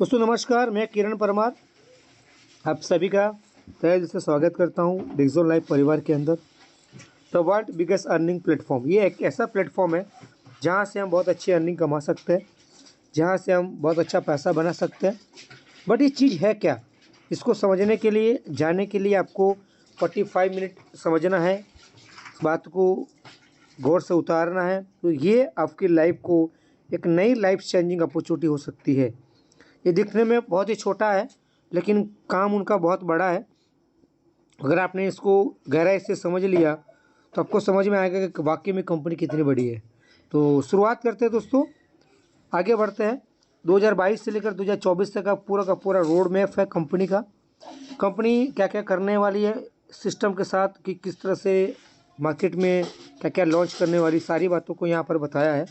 दोस्तों नमस्कार, मैं किरण परमार आप सभी का तहे दिल से स्वागत करता हूं डिजिटल लाइफ परिवार के अंदर। The world biggest earning platform, ये एक ऐसा प्लेटफॉर्म है जहां से हम बहुत अच्छी अर्निंग कमा सकते हैं, जहां से हम बहुत अच्छा पैसा बना सकते हैं। बट ये चीज़ है क्या, इसको समझने के लिए, जानने के लिए आपको 45 मिनट समझना है, इस बात को गौर से उतारना है। तो ये आपकी लाइफ को एक नई लाइफ चेंजिंग अपॉर्चुनिटी हो सकती है। ये दिखने में बहुत ही छोटा है लेकिन काम उनका बहुत बड़ा है। अगर आपने इसको गहराई से समझ लिया तो आपको समझ में आएगा कि वाकई में कंपनी कितनी बड़ी है। तो शुरुआत करते हैं दोस्तों, आगे बढ़ते हैं। 2022 से लेकर 2024 तक का पूरा रोड मैप है कंपनी का। कंपनी क्या क्या करने वाली है सिस्टम के साथ, कि किस तरह से मार्केट में क्या क्या लॉन्च करने वाली, सारी बातों को यहाँ पर बताया है।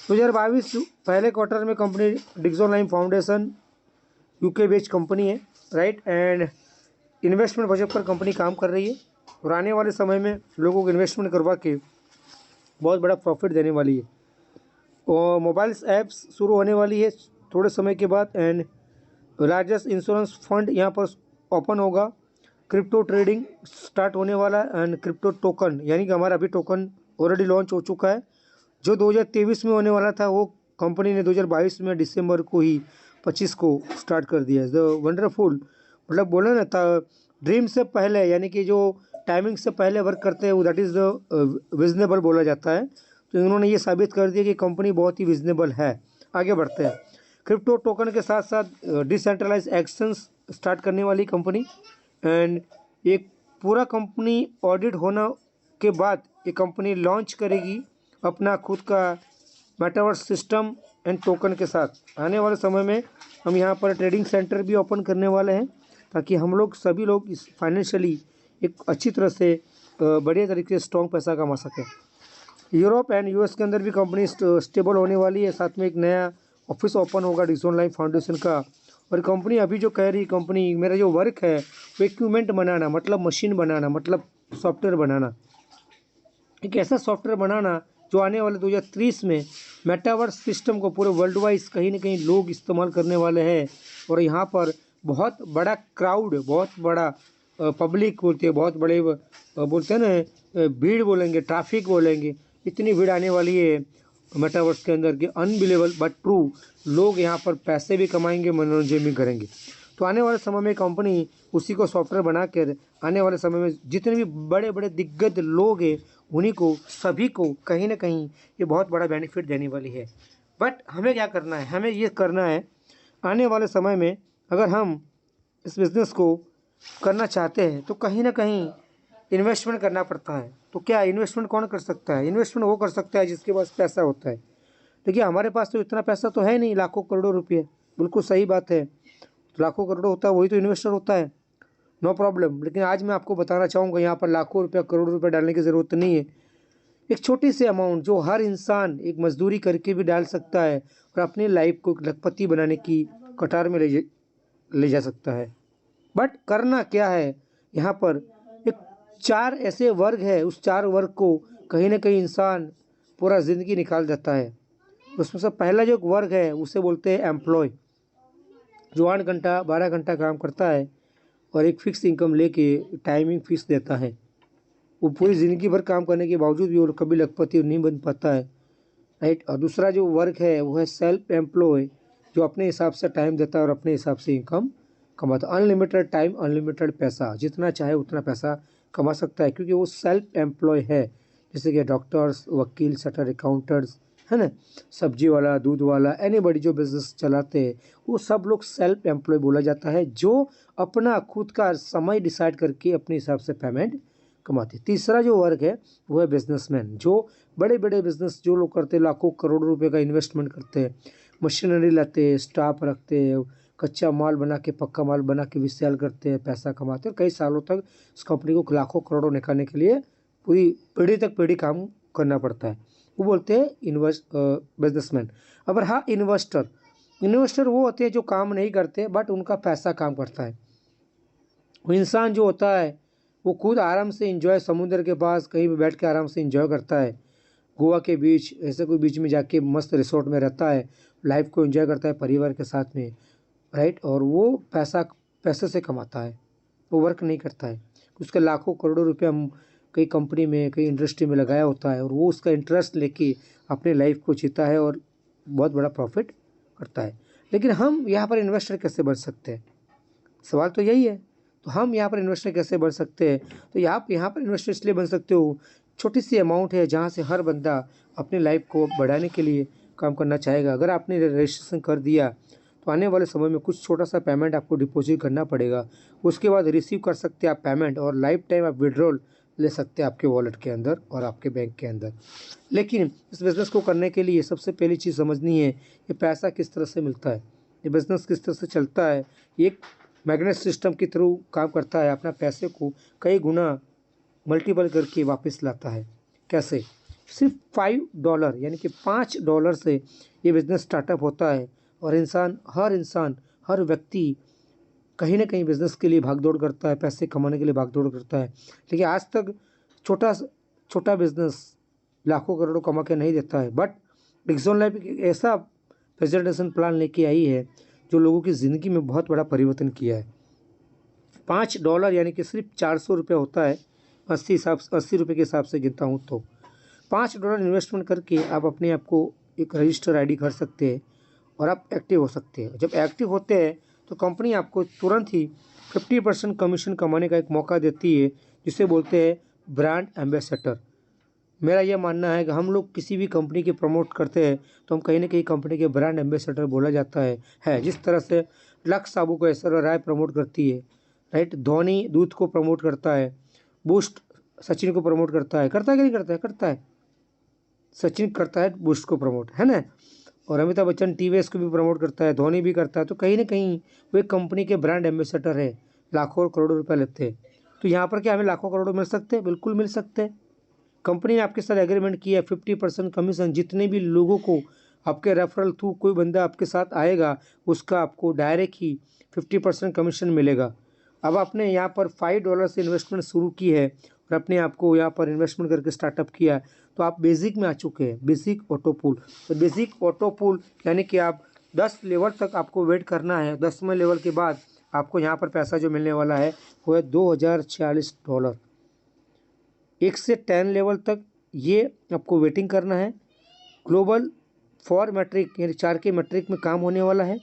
2022 पहले क्वार्टर में company Dixon lime foundation UK based company है, राइट। एंड इन्वेस्टमेंट बजट पर कंपनी काम कर रही है और आने वाले समय में लोगों को इन्वेस्टमेंट करवा के बहुत बड़ा प्रॉफिट देने वाली है। और मोबाइल्स ऐप्स शुरू होने वाली है थोड़े समय के बाद। एंड लार्जेस्ट इंश्योरेंस फंड यहाँ पर ओपन होगा। क्रिप्टो ट्रेडिंग स्टार्ट होने वाला है। एंड क्रिप्टो टोकन, यानी कि हमारा अभी टोकन ऑलरेडी लॉन्च हो चुका है। जो 2023 में होने वाला था वो कंपनी ने 2022 में दिसंबर को ही 25 को स्टार्ट कर दिया है। द वंडरफुल, मतलब बोले ना था, ड्रीम से पहले, यानी कि जो टाइमिंग से पहले वर्क करते हैं वो दैट इज़ द विजनेबल बोला जाता है। तो इन्होंने ये साबित कर दिया कि कंपनी बहुत ही विजनेबल है। आगे बढ़ते हैं। क्रिप्टो टोकन के साथ साथ डिसेंट्रलाइज एक्सचेंज स्टार्ट करने वाली कंपनी। एंड एक पूरा कंपनी ऑडिट होना के बाद ये कंपनी लॉन्च करेगी अपना खुद का मेटावर्स सिस्टम एंड टोकन के साथ। आने वाले समय में हम यहाँ पर ट्रेडिंग सेंटर भी ओपन करने वाले हैं ताकि हम लोग सभी लोग इस फाइनेंशियली एक अच्छी तरह से बढ़िया तरीके से स्ट्रॉन्ग पैसा कमा सकें। यूरोप एंड यूएस के अंदर भी कंपनी स्टेबल होने वाली है। साथ में एक नया ऑफिस ओपन होगा डिक्सोन लाइफ फाउंडेशन का। और कंपनी अभी जो कह रही, कंपनी मेरा जो वर्क है वो इक्विपमेंट बनाना, मतलब मशीन बनाना, मतलब सॉफ्टवेयर बनाना, एक ऐसा सॉफ्टवेयर बनाना जो आने वाले 2030 में मेटावर्स सिस्टम को पूरे वर्ल्ड वाइज कहीं ना कहीं लोग इस्तेमाल करने वाले हैं। और यहाँ पर बहुत बड़ा क्राउड, बहुत बड़ा पब्लिक बोलते हैं, बहुत बड़े बोलते हैं ना, भीड़ बोलेंगे, ट्रैफिक बोलेंगे, इतनी भीड़ आने वाली है मेटावर्स के अंदर कि अनबिलीवेबल बट ट्रू। लोग यहाँ पर पैसे भी कमाएंगे, मनोरंजन भी करेंगे। तो आने वाले समय में कंपनी उसी को सॉफ्टवेयर बना कर आने वाले समय में जितने भी बड़े बड़े दिग्गज लोग हैं उन्हीं को, सभी को कहीं ना कहीं ये बहुत बड़ा बेनिफिट देने वाली है। बट हमें क्या करना है, हमें ये करना है, आने वाले समय में अगर हम इस बिज़नेस को करना चाहते हैं तो कहीं ना कहीं इन्वेस्टमेंट करना पड़ता है। तो क्या इन्वेस्टमेंट कौन कर सकता है? इन्वेस्टमेंट वो कर सकता है जिसके पास पैसा होता है। देखिए हमारे पास तो इतना पैसा तो है नहीं, लाखों करोड़ों रुपये, बिल्कुल सही बात है। लाखों करोड़ों होता है वही तो इन्वेस्टर होता है, नो प्रॉब्लम। लेकिन आज मैं आपको बताना चाहूँगा यहाँ पर लाखों रुपया, करोड़ों रुपये डालने की ज़रूरत नहीं है। एक छोटी सी अमाउंट जो हर इंसान एक मजदूरी करके भी डाल सकता है और अपनी लाइफ को एक लखपति बनाने की कतार में ले जा सकता है। बट करना क्या है, यहाँ पर एक 4 ऐसे वर्ग है, उस 4 वर्ग को कहीं ना कहीं इंसान पूरा ज़िंदगी निकाल देता है। उसमें से पहला जो वर्ग है उसे बोलते हैं एम्प्लॉय, जो 8 घंटा 12 घंटा काम करता है और एक फिक्स इनकम लेके टाइमिंग फिक्स देता है। वो पूरी ज़िंदगी भर काम करने के बावजूद भी वो कभी लखपति नहीं बन पाता है, राइट। और दूसरा जो वर्क है वो है सेल्फ एम्प्लॉय, जो अपने हिसाब से टाइम देता है और अपने हिसाब से इनकम कमाता है। अनलिमिटेड टाइम, अनलिमिटेड पैसा, जितना चाहे उतना पैसा कमा सकता है क्योंकि वो सेल्फ एम्प्लॉय है। जैसे कि डॉक्टर्स, वकील, शटर अकाउंटर्स, है ना, सब्जी वाला, दूध वाला, एनीबॉडी जो बिजनेस चलाते हैं वो सब लोग सेल्फ एम्प्लॉय बोला जाता है, जो अपना खुद का समय डिसाइड करके अपने हिसाब से पेमेंट कमाते। तीसरा जो वर्ग है वो है बिजनेसमैन, जो बड़े बड़े बिजनेस जो लोग करते हैं, लाखों करोड़ों रुपए का इन्वेस्टमेंट करते हैं, मशीनरी लाते हैं, स्टाफ रखते हैं, कच्चा माल बना के, पक्का माल बना के भी सेल करते हैं, पैसा कमाते हैं। कई सालों तक इस कंपनी को लाखों करोड़ों निकालने के लिए पूरी पीढ़ी तक पीढ़ी काम करना पड़ता है। वो बोलते हैं बिजनेसमैन। अब हाँ इन्वेस्टर, इन्वेस्टर वो होते हैं जो काम नहीं करते बट उनका पैसा काम करता है। वो इंसान जो होता है वो खुद आराम से इंजॉय, समुद्र के पास कहीं भी बैठ के आराम से इंजॉय करता है, गोवा के बीच ऐसे कोई बीच में जाके मस्त रिसोर्ट में रहता है, लाइफ को एंजॉय करता है परिवार के साथ में। राइट। और वो पैसे से कमाता है, वो वर्क नहीं करता है। उसके लाखों करोड़ों रुपया कई कंपनी में, कई इंडस्ट्री में लगाया होता है और वो उसका इंटरेस्ट लेके अपने लाइफ को जीता है और बहुत बड़ा प्रॉफिट करता है। लेकिन हम यहाँ पर इन्वेस्टर कैसे बन सकते हैं, सवाल तो यही है। तो हम यहाँ पर इन्वेस्टर कैसे बन सकते हैं? तो आप यहाँ पर इन्वेस्टर इसलिए बन सकते हो, छोटी सी अमाउंट है जहाँ से हर बंदा अपनी लाइफ को बढ़ाने के लिए काम करना चाहेगा। अगर आपने रजिस्ट्रेशन कर दिया तो आने वाले समय में कुछ छोटा सा पेमेंट आपको डिपॉजिट करना पड़ेगा, उसके बाद रिसीव कर सकते हैं आप पेमेंट और लाइफ टाइम आप विड्रॉल ले सकते हैं आपके वॉलेट के अंदर और आपके बैंक के अंदर। लेकिन इस बिज़नेस को करने के लिए सबसे पहली चीज़ समझनी है, ये पैसा किस तरह से मिलता है, ये बिज़नेस किस तरह से चलता है। ये मैग्नेट सिस्टम के थ्रू काम करता है, अपना पैसे को कई गुना मल्टीपल करके वापस लाता है। कैसे? सिर्फ $5 यानी कि $5 से ये बिज़नेस स्टार्टअप होता है और इंसान हर व्यक्ति कहीं ना कहीं बिज़नेस के लिए भागदौड़ करता है, पैसे कमाने के लिए भागदौड़ करता है। लेकिन आज तक छोटा छोटा बिज़नेस लाखों करोड़ों कमा के नहीं देता है। बट डिक्सन लाइफ एक ऐसा प्रेजेंटेशन प्लान लेके आई है जो लोगों की ज़िंदगी में बहुत बड़ा परिवर्तन किया है। $5 यानी कि सिर्फ 400 रुपये होता है, 80 रुपये के हिसाब से गिनता हूँ तो $5 इन्वेस्टमेंट करके आप अपने आप को एक रजिस्टर आईडी कर सकते हैं और आप एक्टिव हो सकते हैं। जब एक्टिव होते हैं तो कंपनी आपको तुरंत ही 50% कमीशन कमाने का एक मौका देती है, जिसे बोलते हैं ब्रांड एम्बेसडर। मेरा यह मानना है कि हम लोग किसी भी कंपनी के प्रमोट करते हैं तो हम कहीं ना कहीं कंपनी के ब्रांड एम्बेसडर बोला जाता है। जिस तरह से लक्स साबू को ऐश्वर्या राय प्रमोट करती है, राइट, धोनी दूध को प्रमोट करता है, बूस्ट सचिन को प्रमोट करता है कि नहीं करता है? करता है। सचिन करता है बूस्ट को प्रमोट, है ना। और अमिताभ बच्चन टीवीएस को भी प्रमोट करता है, धोनी भी करता है। तो कहीं ना कहीं वो एक कंपनी के ब्रांड एम्बेसडर है, लाखों और करोड़ों रुपये लेते हैं। तो यहाँ पर क्या हमें लाखों करोड़ों मिल सकते हैं? बिल्कुल मिल सकते हैं। कंपनी ने आपके साथ एग्रीमेंट किया, 50% कमीशन, जितने भी लोगों को आपके रेफरल थ्रू कोई बंदा आपके साथ आएगा उसका आपको डायरेक्ट ही 50% कमीशन मिलेगा। अब आपने यहाँ पर $5 से इन्वेस्टमेंट शुरू की है और अपने आप को यहाँ पर इन्वेस्टमेंट करके स्टार्टअप किया, तो आप बेसिक में आ चुके हैं, बेसिक ऑटो पूल। तो बेसिक ऑटो पूल यानी कि आप 10 लेवल तक आपको वेट करना है। 10वें लेवल के बाद आपको यहाँ पर पैसा जो मिलने वाला है वो है $2046। 1 से 10 लेवल तक ये आपको वेटिंग करना है। ग्लोबल 4 मैट्रिक यानी 4 के मैट्रिक में काम होने वाला है।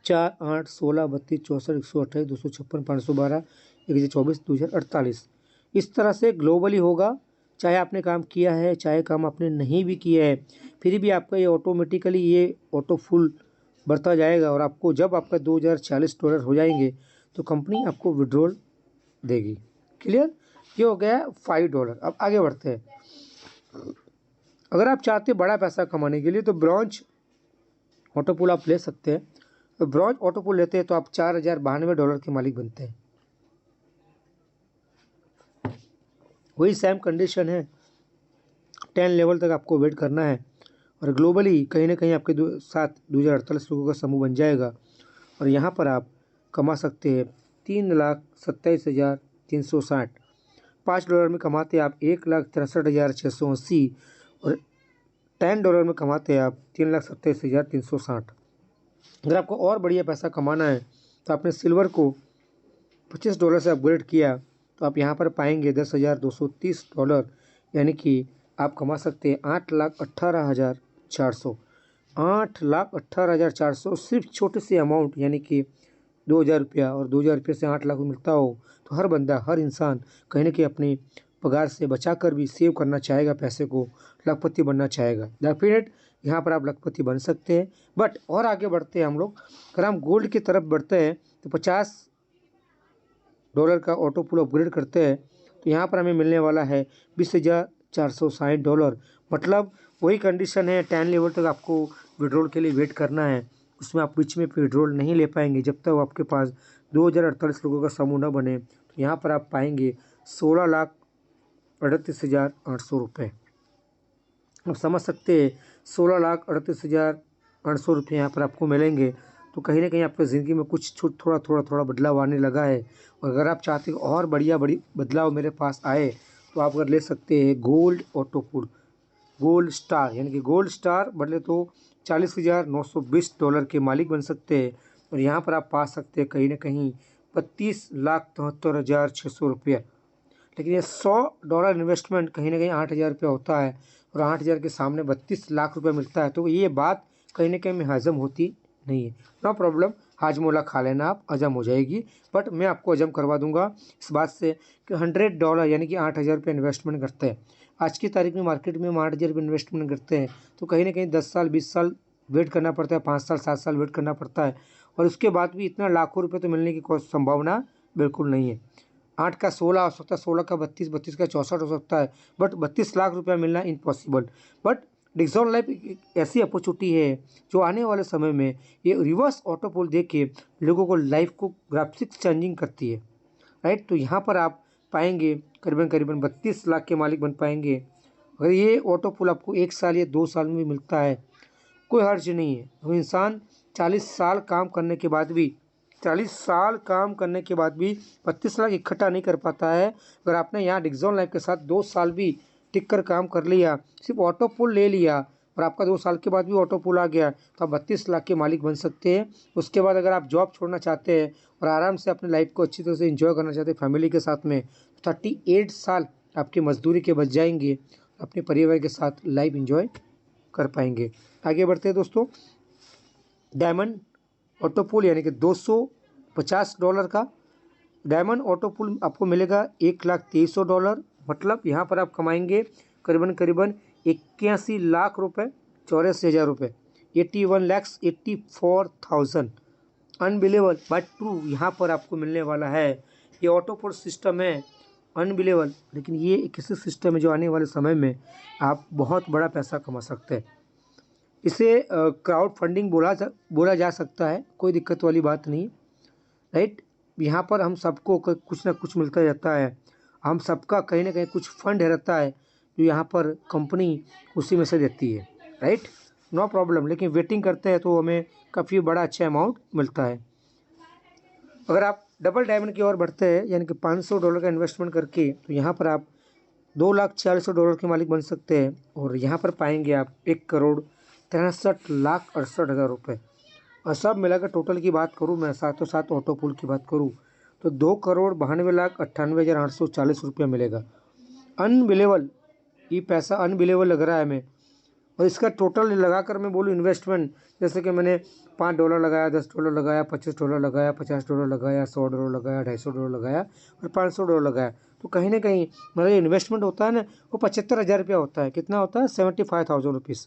4, 8, 16, 32, 64, 128, 256, 512, 1024, 2048 इस तरह से ग्लोबली होगा। चाहे आपने काम किया है, चाहे काम आपने नहीं भी किया है, फिर भी आपका ये ऑटोमेटिकली ये ऑटो फुल बढ़ता जाएगा और आपको जब आपका $2046 हो जाएंगे तो कंपनी आपको विड्रॉल देगी। क्लियर? ये हो गया $5। अब आगे बढ़ते हैं। अगर आप चाहते हैं बड़ा पैसा कमाने के लिए तो ब्रॉन्ज ऑटो पूल आप ले सकते हैं। तो ब्रॉन्ज ऑटो पूल लेते हैं तो आप $4092 के मालिक बनते हैं। वही सेम कंडीशन है, 10 लेवल तक आपको वेट करना है और ग्लोबली कहीं ना कहीं आपके साथ 2048 लोगों का समूह बन जाएगा और यहाँ पर आप कमा सकते हैं 3,27,360। $5 में कमाते हैं आप 1,63,680 और $10 में कमाते हैं आप 3,27,360। अगर आपको और बढ़िया पैसा कमाना है तो आपने सिल्वर को $25 से अपग्रेड किया तो आप यहाँ पर पाएंगे $10,230 यानी कि आप कमा सकते हैं 8,18,400। 8,18,400 सिर्फ छोटे से अमाउंट यानी कि 2,000 रुपया, और 2,000 रुपये से 8 लाख मिलता हो तो हर बंदा, हर इंसान कहीं ना कहीं अपने पगार से बचा कर भी सेव करना चाहेगा, पैसे को लखपति बनना चाहेगा। डेफिनेट यहाँ पर आप लखपति बन सकते हैं। बट और आगे बढ़ते हैं हम लोग, अगर हम गोल्ड की तरफ बढ़ते हैं तो $50 का ऑटो पूल अपग्रेड करते हैं तो यहाँ पर हमें मिलने वाला है $20,460। मतलब वही कंडीशन है, 10 लेवल तक आपको विड्रॉल के लिए वेट करना है, उसमें आप बीच में विड्रॉल नहीं ले पाएंगे जब तक आपके पास 2048 लोगों का समूह न बने। तो यहाँ पर आप पाएंगे 16,38,800 रुपये। आप समझ सकते हैं 16,38,800 रुपये यहाँ पर आपको मिलेंगे। तो कहीं ना कहीं आपकी ज़िंदगी में कुछ थोड़ा बदलाव आने लगा है। और अगर आप चाहते हैं और बड़ी बदलाव मेरे पास आए तो आप अगर ले सकते हैं gold auto pool, gold star यानी कि गोल्ड स्टार बदले तो $40,920 के मालिक बन सकते हैं। और यहाँ पर आप पा सकते हैं कहीं ना कहीं 32,73,600 रुपया। लेकिन ये $100 इन्वेस्टमेंट कहीं ना कहीं 8,000 रुपया होता है, और 8,000 के सामने 32 लाख रुपया मिलता है। तो ये बात कहीं ना कहीं में हजम होती नहीं है। नो प्रॉब्लम, हाजमोला खा लेना, आप हजम हो जाएगी, बट मैं आपको हजम करवा दूंगा इस बात से कि $100 यानी कि 8,000 रुपये इन्वेस्टमेंट करते हैं। आज की तारीख में मार्केट में हम 8,000 रुपये इन्वेस्टमेंट करते हैं तो कहीं ना कहीं 10 साल 20 साल वेट करना पड़ता है, 5 साल 7 साल वेट करना पड़ता है, और उसके बाद भी इतना लाखों रुपये तो मिलने की कोई संभावना बिल्कुल नहीं है। 8 का 16 हो सकता है, 16 का 32, 32 का 64 हो सकता है, बट 32 लाख रुपया मिलना इम्पॉसिबल। बट डिक्सॉन लाइफ एक ऐसी अपॉर्चुनिटी है जो आने वाले समय में ये रिवर्स ऑटो पोल दे के लोगों को लाइफ को ग्राफिक्स चेंजिंग करती है, राइट। तो यहाँ पर आप पाएंगे करीबन करीबन 32 लाख के मालिक बन पाएंगे। अगर ये ऑटो पोल आपको 1 साल या 2 साल में भी मिलता है, कोई हर्ज नहीं है। वो इंसान 40 साल काम करने के बाद भी 32 लाख इकट्ठा नहीं कर पाता है। अगर आपने यहाँ डिक्सॉन लाइफ के साथ 2 साल भी टिक कर काम कर लिया, सिर्फ ऑटो पुल ले लिया, और आपका 2 साल के बाद भी ऑटो पुल आ गया, तो आप 32 लाख के मालिक बन सकते हैं। उसके बाद अगर आप जॉब छोड़ना चाहते हैं और आराम से अपनी लाइफ को अच्छी तरह से एंजॉय करना चाहते हैं फैमिली के साथ में, 38 साल आपकी मजदूरी के बच जाएंगे, अपने परिवार के साथ लाइफ एंजॉय कर पाएंगे। आगे बढ़ते हैं दोस्तों। डायमंड ऑटो पुल यानी कि $250 का डायमंड ऑटो पुल आपको मिलेगा $1,23,000। मतलब यहाँ पर आप कमाएंगे करीबन करीबन 81 लाख रुपए, 84,000 रुपये, 81,84,000। अनबिलेबल बट ट्रू यहाँ पर आपको मिलने वाला है। ये ऑटो पुल सिस्टम है, अनबिलेबल, लेकिन ये एक ऐसे सिस्टम है जो आने वाले समय में आप बहुत बड़ा पैसा कमा सकते हैं। इसे क्राउड फंडिंग बोला जा सकता है, कोई दिक्कत वाली बात नहीं, राइट। यहाँ पर हम सबको कुछ ना कुछ मिलता रहता है, हम सबका कहीं ना कहीं कुछ फंड रहता है जो यहाँ पर कंपनी उसी में से देती है, राइट। नो प्रॉब्लम, लेकिन वेटिंग करते हैं तो हमें काफ़ी बड़ा अच्छा अमाउंट मिलता है। अगर आप डबल डायमंड की ओर बढ़ते हैं यानी कि $500 का इन्वेस्टमेंट करके, तो यहाँ पर आप $2,46,000 के मालिक बन सकते हैं, और यहाँ पर पाएंगे आप 1,63,68,000 रुपये। और सब मिलाकर टोटल की बात करूँ, मैं साथों साथ ऑटो पुल की बात करूँ तो 2,92,98,840 रुपया मिलेगा। अनबिलेबल, ये पैसा अनबिलेबल लग रहा है हमें। और इसका टोटल लगाकर मैं बोलूँ इन्वेस्टमेंट, जैसे कि मैंने $5 लगाया, $10 लगाया, $25 लगाया, $50 लगाया, $100 लगाया, $250 लगाया और $500 लगाया, तो कहीं ना कहीं मेरा इन्वेस्टमेंट होता है ना, वो 75,000 रुपया होता है। कितना होता है? 75,000 रुपीज़।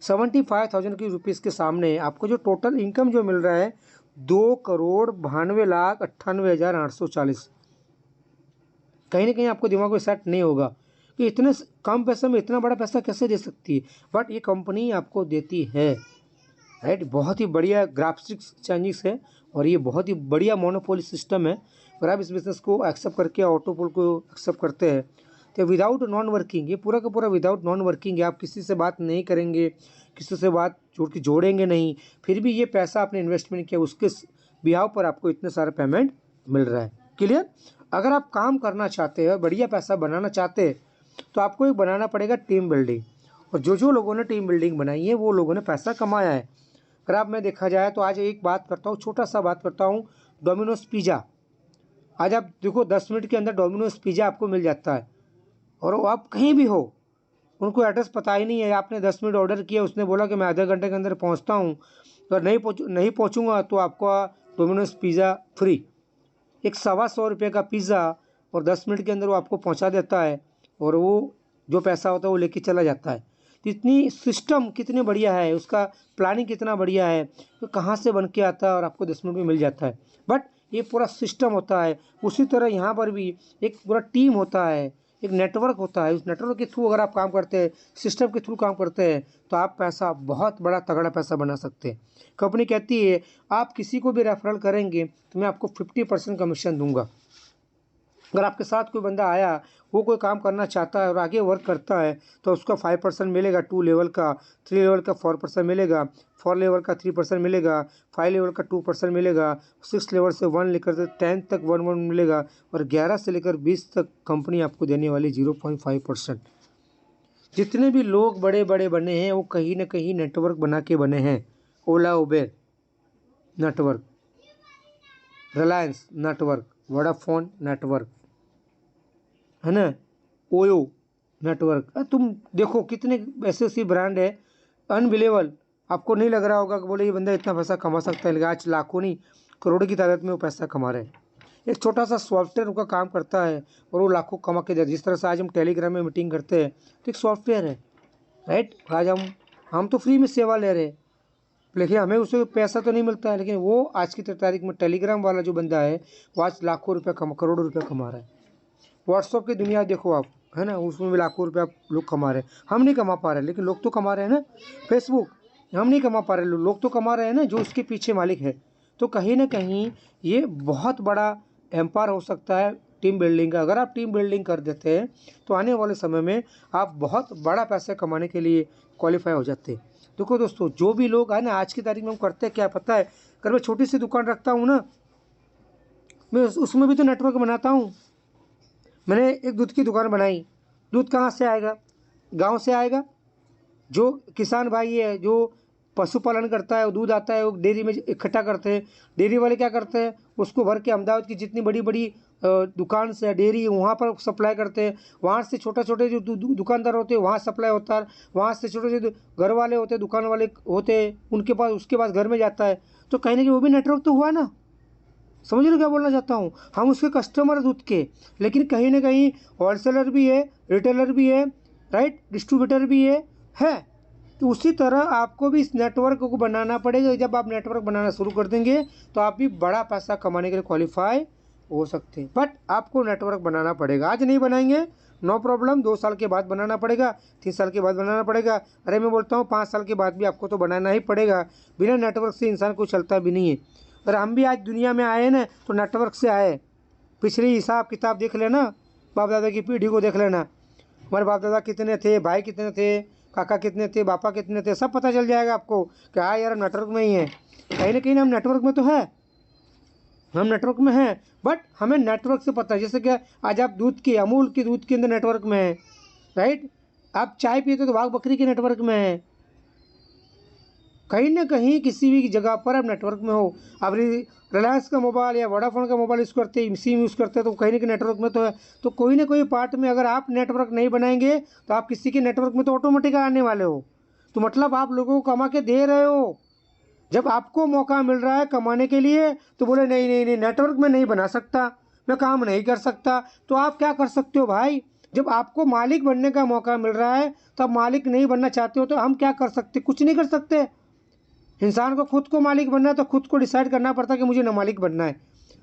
75,000 की रुपीज़ के सामने आपको जो टोटल इनकम जो मिल रहा है 2,92,98,840। कहीं ना कहीं आपको दिमाग में सेट नहीं होगा कि इतने कम पैसे में इतना बड़ा पैसा कैसे दे सकती है, बट ये कंपनी आपको देती है, राइट। बहुत ही बढ़िया ग्राफिक्स चेंजिंग्स है, और ये बहुत ही बढ़िया मोनोपोली सिस्टम है। अगर आप इस बिज़नेस को एक्सेप्ट करके ऑटो पुल को एक्सेप्ट करते हैं तो विदाउट नॉन वर्किंग, ये पूरा का पूरा विदाउट नॉन वर्किंग है। आप किसी से बात नहीं करेंगे, किसी से बात जोड़ेंगे नहीं, फिर भी ये पैसा आपने इन्वेस्टमेंट किया उसके बिहाव पर आपको इतने सारा पेमेंट मिल रहा है। क्लियर? अगर आप काम करना चाहते हैं, बढ़िया पैसा बनाना चाहते हैं, तो आपको एक बनाना पड़ेगा टीम बिल्डिंग, और जो लोगों ने टीम बिल्डिंग बनाई है वो लोगों ने पैसा कमाया है। अगर आप में देखा जाए तो आज एक बात करता हूँ, छोटा सा बात करता हूँ, डोमिनोज पिज़्ज़ा। आज आप देखो 10 मिनट के अंदर डोमिनोज पिज़्ज़ा आपको मिल जाता है, और वो आप कहीं भी हो, उनको एड्रेस पता ही नहीं है। आपने 10 मिनट ऑर्डर किया, उसने बोला कि मैं आधे घंटे के अंदर पहुंचता हूं, अगर नहीं पहुंचूंगा तो आपका डोमिनोज पिज़्ज़ा फ्री। एक $125 का पिज़्ज़ा, और 10 मिनट के अंदर वो आपको पहुंचा देता है, और वो जो पैसा होता है वो लेके चला जाता है। तो इतनी सिस्टम कितनी बढ़िया है, उसका प्लानिंग कितना बढ़िया है, तो कहाँ से बन के आता है और आपको 10 मिनट में मिल जाता है। बट ये पूरा सिस्टम होता है। उसी तरह यहाँ पर भी एक पूरा टीम होता है, एक नेटवर्क होता है। उस नेटवर्क के थ्रू अगर आप काम करते हैं, सिस्टम के थ्रू काम करते हैं, तो आप पैसा बहुत बड़ा तगड़ा पैसा बना सकते हैं। कंपनी कहती है आप किसी को भी रेफरल करेंगे तो मैं आपको 50% कमीशन दूंगा। अगर आपके साथ कोई बंदा आया, वो कोई काम करना चाहता है और आगे वर्क करता है, तो उसका 5% मिलेगा, 2 लेवल का, 3 लेवल का 4% मिलेगा, 4 लेवल का 3% मिलेगा, 5 लेवल का 2% मिलेगा, 6 लेवल से 1 लेकर 10 तक 1 मिलेगा, और 11 से लेकर 20 तक कंपनी आपको देने वाली 0.5%। जितने भी लोग बड़े बड़े बने हैं वो कहीं ना कहीं नेटवर्क बना के बने हैं। Ola, Uber, network, Reliance network, Vodafone network, है ना, ओयो नेटवर्क। तुम देखो कितने ऐसे ऐसी ब्रांड है, अनबिलेबल। आपको नहीं लग रहा होगा कि बोले ये बंदा इतना पैसा कमा सकता है, लेकिन आज लाखों नहीं करोड़ों की तादाद में वो पैसा कमा रहे हैं। एक छोटा सा सॉफ्टवेयर उनका काम करता है और वो लाखों कमा के देते। जिस तरह से आज हम टेलीग्राम में मीटिंग करते हैं तो एक सॉफ्टवेयर है, राइट। आज हम तो फ्री में सेवा ले रहे हैं, लेकिन हमें उससे पैसा तो नहीं मिलता है, लेकिन वो आज की तारीख में टेलीग्राम वाला जो बंदा है वो आज लाखों रुपये करोड़ों रुपये कमा रहा है। व्हाट्सअप की दुनिया देखो आप, है ना, उसमें भी लाखों रुपये आप लोग कमा रहे हैं। हम नहीं कमा पा रहे लेकिन लोग तो कमा रहे हैं ना। फेसबुक हम नहीं कमा पा रहे, लोग तो कमा रहे हैं ना, जो उसके पीछे मालिक है। तो कहीं ना कहीं ये बहुत बड़ा एम्पायर हो सकता है टीम बिल्डिंग का। अगर आप टीम बिल्डिंग कर देते हैं तो आने वाले समय में आप बहुत बड़ा पैसा कमाने के लिए क्वालिफाई हो जाते हैं। देखो दोस्तों, जो भी लोग है ना, आज की तारीख में हम करते हैं क्या पता है, अगर मैं छोटी सी दुकान रखता हूँ ना, मैं उसमें भी तो नेटवर्क बनाता हूँ। मैंने एक दूध की दुकान बनाई, दूध कहाँ से आएगा? गांव से आएगा। जो किसान भाई है, जो पशुपालन करता है, वो दूध आता है, वो डेयरी में इकट्ठा करते हैं। डेयरी वाले क्या करते हैं, उसको भर के अहमदाबाद की जितनी बड़ी बड़ी दुकान से डेयरी वहाँ पर सप्लाई करते हैं। वहाँ से छोटे छोटे जो दुकानदार होते हैं वहाँ सप्लाई होता है। वहाँ से छोटे छोटे घर वाले होते हैं, दुकान वाले होते हैं, उनके पास, उसके पास घर में जाता है। तो कहीं ना कहीं वो भी नेटवर्क तो हुआ ना। समझ लो क्या बोलना चाहता हूँ? हम उसके कस्टमर दूध के, लेकिन कहीं ना कहीं होलसेलर भी है, रिटेलर भी है, राइट, डिस्ट्रीब्यूटर भी है। तो उसी तरह आपको भी इस नेटवर्क को बनाना पड़ेगा। जब आप नेटवर्क बनाना शुरू कर देंगे तो आप भी बड़ा पैसा कमाने के लिए क्वालिफाई हो सकते हैं। बट आपको नेटवर्क बनाना पड़ेगा। आज नहीं बनाएंगे नो प्रॉब्लम, 2 साल के बाद बनाना पड़ेगा, 3 साल के बाद बनाना पड़ेगा। अरे मैं बोलता हूँ 5 साल के बाद भी आपको तो बनाना ही पड़ेगा। बिना नेटवर्क से इंसान को चलता भी नहीं है। और हम भी आज दुनिया में आए ना तो नेटवर्क से आए। पिछली हिसाब किताब देख लेना, बाप दादा की पीढ़ी को देख लेना, हमारे बाप दादा कितने थे, भाई कितने थे, काका कितने थे, पापा कितने थे, सब पता चल जाएगा आपको कि हाँ यार हम नेटवर्क में ही हैं। कहीं ना कहीं हम नेटवर्क में तो है, हम नेटवर्क में हैं। बट हमें नेटवर्क से पता है, जैसे कि आज आप दूध की, अमूल की दूध के अंदर नेटवर्क में है, राइट। आप चाय पीते तो वाघ बकरी के नेटवर्क में है। कहीं ना कहीं किसी भी जगह पर आप नेटवर्क में हो। अब रिलायंस का मोबाइल या वोडाफोन का मोबाइल यूज़ करते हैं, सिम यूज़ करते हैं, तो कहीं ना कहीं नेटवर्क में तो है। तो कोई ना कोई पार्ट में अगर आप नेटवर्क नहीं बनाएंगे तो आप किसी के नेटवर्क में तो ऑटोमेटिक आने वाले हो। तो मतलब आप लोगों को कमा के दे रहे हो। जब आपको मौका मिल रहा है कमाने के लिए तो बोले नहीं नहीं नहीं, नेटवर्क में नहीं बना सकता, मैं काम नहीं कर सकता। तो आप क्या कर सकते हो भाई? जब आपको मालिक बनने का मौका मिल रहा है तो आप मालिक नहीं बनना चाहते हो, तो हम क्या कर सकते? कुछ नहीं कर सकते। इंसान को खुद को मालिक बनना है तो खुद को डिसाइड करना पड़ता है कि मुझे ना मालिक बनना है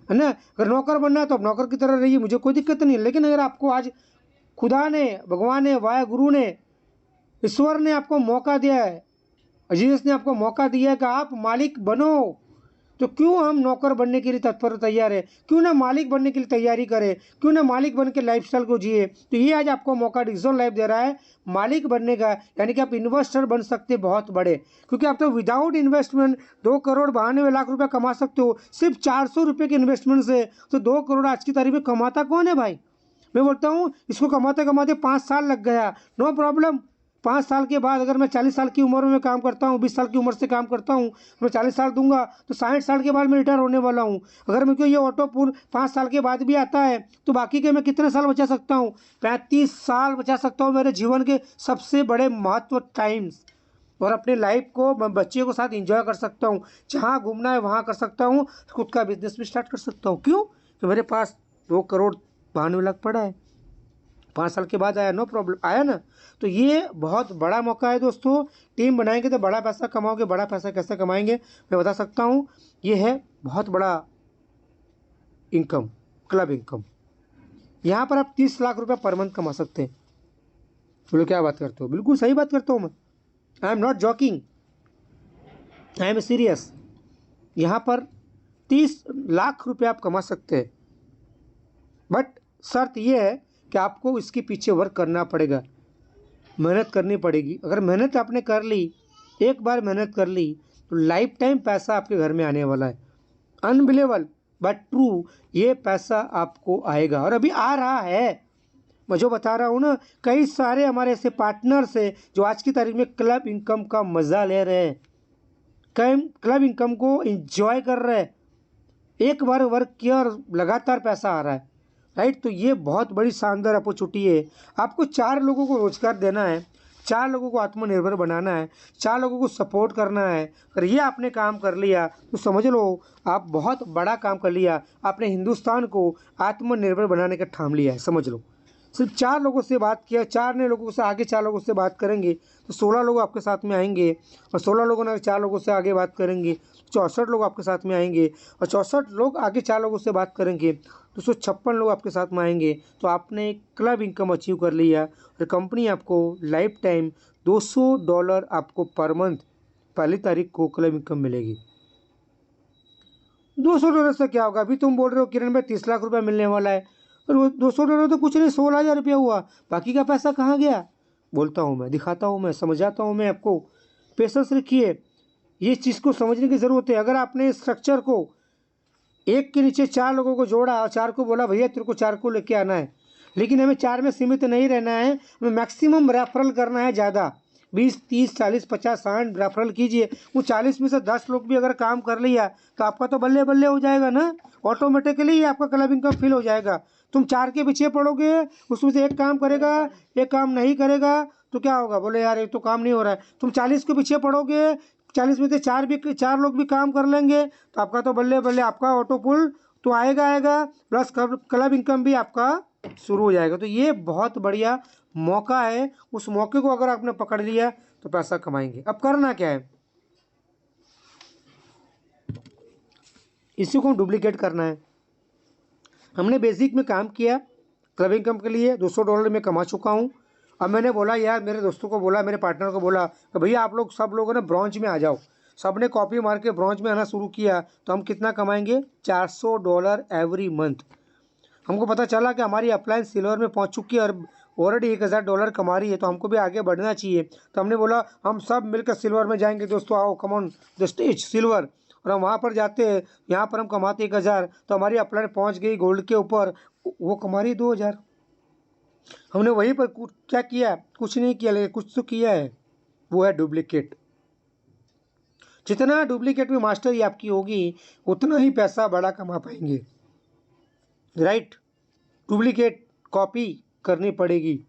ना। अगर नौकर बनना है तो आप नौकर की तरह रहिए, मुझे कोई दिक्कत नहीं है। लेकिन अगर आपको आज खुदा ने, भगवान ने, वाहे गुरु ने, ईश्वर ने आपको मौका दिया है, जीसस ने आपको मौका दिया है कि आप मालिक बनो, तो क्यों हम नौकर बनने के लिए तत्पर तैयार है? क्यों ना मालिक बनने के लिए तैयारी करें? क्यों ना मालिक बन के लाइफस्टाइल को जिए? तो ये आज आपको मौका डिजिटल लाइफ दे रहा है मालिक बनने का। यानी कि आप इन्वेस्टर बन सकते हैं बहुत बड़े, क्योंकि आप तो विदाउट इन्वेस्टमेंट 2 करोड़ 92 लाख रुपये कमा सकते हो सिर्फ 400 रुपये के इन्वेस्टमेंट से। तो 2 करोड़ आज की तारीख में कमाता कौन है भाई? मैं बोलता हूँ इसको कमाते कमाते 5 साल लग गया, नो प्रॉब्लम। 5 साल के बाद अगर मैं 40 साल की उम्र में काम करता हूँ, 20 साल की उम्र से काम करता हूँ, मैं 40 साल दूंगा तो 60 साल के बाद मैं रिटायर होने वाला हूँ। अगर मेरे को ये ऑटो पूर्ण 5 साल के बाद भी आता है तो बाकी के मैं कितने साल बचा सकता हूँ? 35 साल बचा सकता हूँ मेरे जीवन के सबसे बड़े महत्व टाइम्स। और अपने लाइफ को मैं बच्चे के साथ एंजॉय कर सकता हूँ, जहाँ घूमना है वहाँ कर सकता हूँ, खुद का बिजनेस भी स्टार्ट कर सकता हूँ। क्यों? कि मेरे पास 2 करोड़ 92 लाख पड़ा है। 5 साल के बाद आया, नो प्रॉब्लम, आया ना। तो ये बहुत बड़ा मौका है दोस्तों। टीम बनाएंगे तो बड़ा पैसा कमाओगे। बड़ा पैसा कैसे कमाएंगे मैं बता सकता हूँ। ये है बहुत बड़ा इनकम, क्लब इनकम। यहाँ पर आप 30 लाख रुपये पर मंथ कमा सकते हैं। बोलो क्या बात करते हो? बिल्कुल सही बात करता हूँ मैं। I am not joking, I am serious. यहाँ पर 30 लाख रुपये आप कमा सकते हैं। बट शर्त यह है कि आपको इसके पीछे वर्क करना पड़ेगा, मेहनत करनी पड़ेगी। अगर मेहनत आपने कर ली, एक बार मेहनत कर ली, तो लाइफ टाइम पैसा आपके घर में आने वाला है। अनबिलीवेबल बट ट्रू, ये पैसा आपको आएगा और अभी आ रहा है। मैं जो बता रहा हूँ ना, कई सारे हमारे ऐसे पार्टनर्स हैं जो आज की तारीख में क्लब इनकम का मज़ा ले रहे हैं। क्लब इनकम को एंजॉय कर रहे हैं, एक बार वर्क किया और लगातार पैसा आ रहा है, राइट। तो ये बहुत बड़ी शानदार अपॉर्चुनिटी है। आपको 4 लोगों को रोजगार देना है, 4 लोगों को आत्मनिर्भर बनाना है, 4 लोगों को सपोर्ट करना है। अगर ये आपने काम कर लिया तो समझ लो आप बहुत बड़ा काम कर लिया, आपने हिंदुस्तान को आत्मनिर्भर बनाने का ठान लिया है, समझ लो। सिर्फ 4 लोगों से बात किया, 4 ने लोगों से आगे 4 लोगों से बात करेंगे तो 16 लोग आपके साथ में आएंगे, और 16 लोगों ने 4 लोगों से आगे बात करेंगे 64 लोग आपके साथ में आएंगे, और 64 लोग आगे 4 लोगों से बात करेंगे तो 156 लोग आपके साथ में आएंगे। तो आपने क्लब इनकम अचीव कर लिया, और कंपनी आपको लाइफ टाइम $200 आपको पर मंथ पहली तारीख को क्लब इनकम मिलेगी। $200 से क्या होगा? अभी तुम बोल रहे हो किरण भाई 30 लाख रुपया मिलने वाला है, और वो $200 तो कुछ नहीं, 16,000 रुपया हुआ, बाकी का पैसा कहाँ गया? बोलता हूँ मैं, दिखाता हूँ मैं, समझाता हूँ मैं आपको। पेशेंस रखिए, ये चीज़ को समझने की ज़रूरत है। अगर आपने स्ट्रक्चर को एक के नीचे 4 लोगों को जोड़ा और 4 को बोला भैया तेरे को 4 को लेके आना है, लेकिन हमें 4 में सीमित नहीं रहना है, हमें मैक्सिमम रेफरल करना है ज़्यादा, 20 30 40 50 60 रेफरल कीजिए। वो 40 में से 10 लोग भी अगर काम कर लिया तो आपका तो बल्ले बल्ले हो जाएगा ना, ऑटोमेटिकली आपका क्लब इनकम फिल हो जाएगा। तुम 4 के पीछे पड़ोगे, उसमें से एक काम करेगा, एक काम नहीं करेगा, तो क्या होगा? बोले यार ये तो काम नहीं हो रहा है। तुम 40 के पीछे पड़ोगे, 40 में से 4 लोग भी काम कर लेंगे तो आपका तो बल्ले बल्ले, आपका ऑटो पुल तो आएगा आएगा, प्लस क्लब इनकम भी आपका शुरू हो जाएगा। तो ये बहुत बढ़िया मौका है, उस मौके को अगर आपने पकड़ लिया तो पैसा कमाएंगे। अब करना क्या है, इसी को डुप्लीकेट करना है। हमने बेसिक में काम किया, क्लब इनकम के लिए $200 में कमा चुका हूँ। अब मैंने बोला यार, मेरे दोस्तों को बोला, मेरे पार्टनर को बोला कि भैया आप लोग सब लोगों ने ब्रॉन्ज में आ जाओ। सब ने कॉपी मार के ब्रॉन्ज में आना शुरू किया। तो हम कितना कमाएंगे? $400 एवरी मंथ। हमको पता चला कि हमारी अप्लायंस सिल्वर में पहुंच चुकी है और ऑलरेडी $1,000 कमा रही है, तो हमको भी आगे बढ़ना चाहिए। तो हमने बोला हम सब मिलकर सिल्वर में जाएंगे, दोस्तों आओ, come on the stage silver. और हम वहाँ पर जाते हैं, यहाँ पर हम कमाते 1,000, तो हमारी अप्लायंस पहुँच गई गोल्ड के ऊपर, वो कमा रही 2,000। हमने वहीं पर क्या किया? कुछ नहीं किया, लेकिन कुछ तो किया है, वो है डुप्लीकेट। जितना डुप्लीकेट में मास्टरी आपकी होगी उतना ही पैसा बड़ा कमा पाएंगे, राइट। डुप्लीकेट कॉपी करनी पड़ेगी,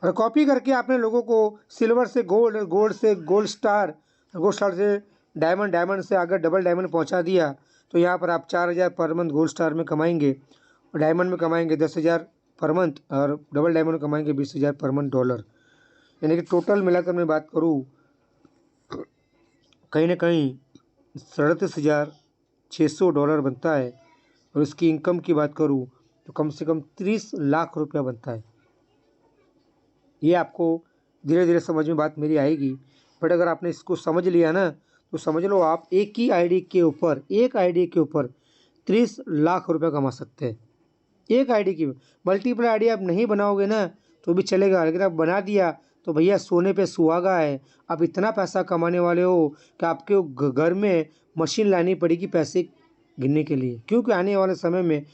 और कॉपी करके आपने लोगों को सिल्वर से गोल्ड, गोल्ड से गोल्ड स्टार, गोल्ड स्टार से डायमंड, डायमंड से अगर डबल डायमंड पहुंचा दिया तो यहाँ पर आप 4,000 पर मंथ गोल्ड स्टार में कमाएंगे, और डायमंड में कमाएंगे 10,000 पर मंथ, और डबल डायमंड में कमाएंगे 20,000 पर मंथ डॉलर। यानी कि टोटल मिलाकर मैं बात करूँ, कहीं ना कहीं $37,600 बनता है। और इसकी इनकम की बात करूँ तो कम से कम 30 लाख रुपया बनता है। ये आपको धीरे धीरे समझ में बात मेरी आएगी, बट अगर आपने इसको समझ लिया ना तो समझ लो आप एक ही आईडी के ऊपर, एक आईडी के ऊपर 30 लाख रुपया कमा सकते हैं। एक आईडी की मल्टीपल आईडी आप नहीं बनाओगे ना तो भी चलेगा, लेकिन आप बना दिया तो भैया सोने पे सुहागा है। आप इतना पैसा कमाने वाले हो कि आपके घर में मशीन लानी पड़ेगी पैसे गिनने के लिए, क्योंकि आने वाले समय में